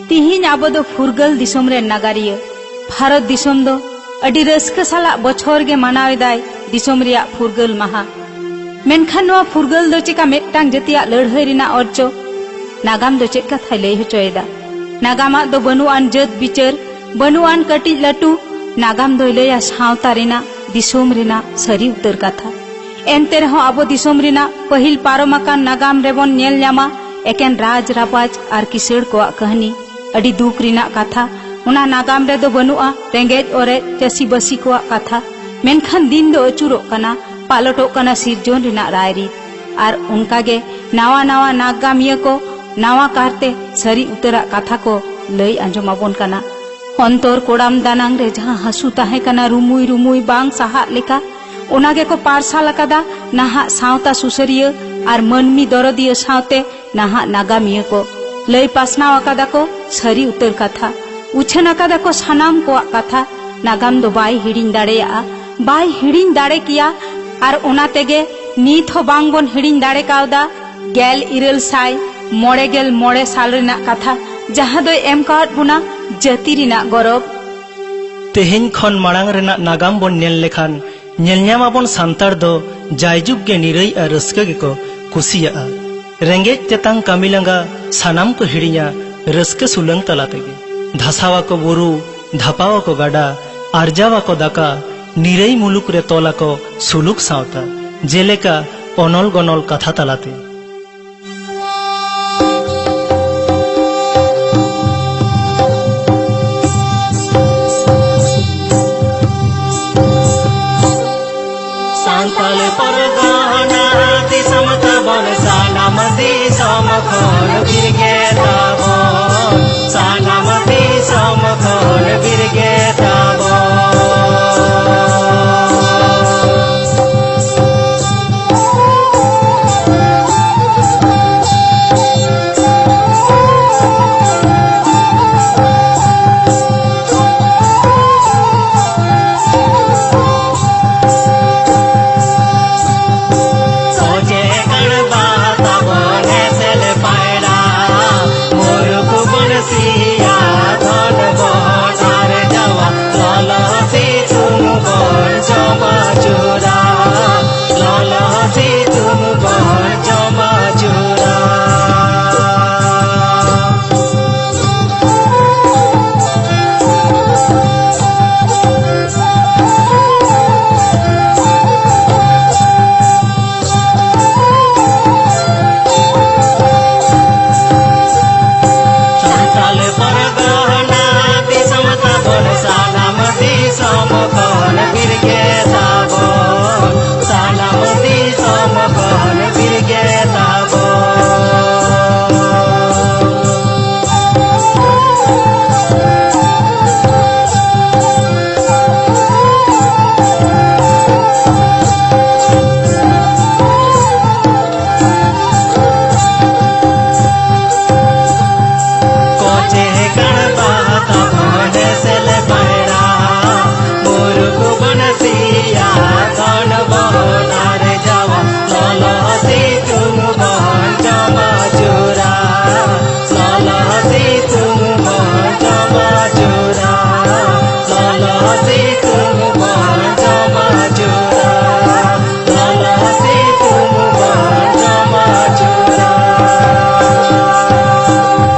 तिहिन आबो दो फुरगल दिसोम रे नागारिया भारत दिसोम दो अडी रस्क साला बछर गे मनावे दाय दिसोम रिया फुरगल महा मेनखान नोआ फुरगल दो चिका मेटटांग जतिया लड़हई रिना अर्जो नागाम दो चेक कथाय लई होचोयदा नागामा दो बनुआन जत बिचार बनुआन कटी लटू नागाम दो लया सावता रिना दिसोम रिना सरी उतर कथा एनते रहो आबो दिसोम रिना पहिल पारोमाकान नागाम रेबन नेल न्यामा एकेन राज रापाज आर किसड़ कोआ कहानी अडी दुख रिना कथा उना नागाम रे दो बनुआ रेंगेज ओरे चासी बसी कोआ कथा मेनखान दिन दो अचुरो कना पालटो कना सिरजोन रिना रायरी आर उनका गे नावा नावा नागामिया को नावा कारते सरी उतरा कथा को लई आंजमाबोन कना अंतर कोड़ाम दानांग रे जहां हसु ताहे कना रुमुई रुमुई बांग साहा लेका उनागे को पारसाल कदा नाहा सावता सुसरिया आर मनमी दरदिया सावते नाहा नागामिया को लई पासनाव अकादा को सरी उतर कथा उछन अकादा को सानाम को कथा नागाम दो बाई हिड़िन दाड़ेया बाई हिड़िन दाड़े किया आर उना तेगे नीत हो बांग बोन हिड़िन दाड़े कावदा गेल इरल साई मोड़े गेल मोड़े साल रिना कथा जहां दो एम काट बुना जति रिना गौरव तेहेन खन मांग रेना नागाम बोन नेल लेखान नेलन्यामाबोन सांतार दो जायजुग गे निरई आ रस्का गे को कुसिया रेंगेज तेतांग कामिलंगा सानाम को हिड़िया रस्का सुलंग तलातेगे धसावा को बुरु धपावा को गाडा आर्जावा को दाका निरई मुलुक रे तोला को सुलुक सावता जेलेका अनल गनल कथा तलाते सांताल परगना दिसम तबन सानाम दिसम खन बिरगे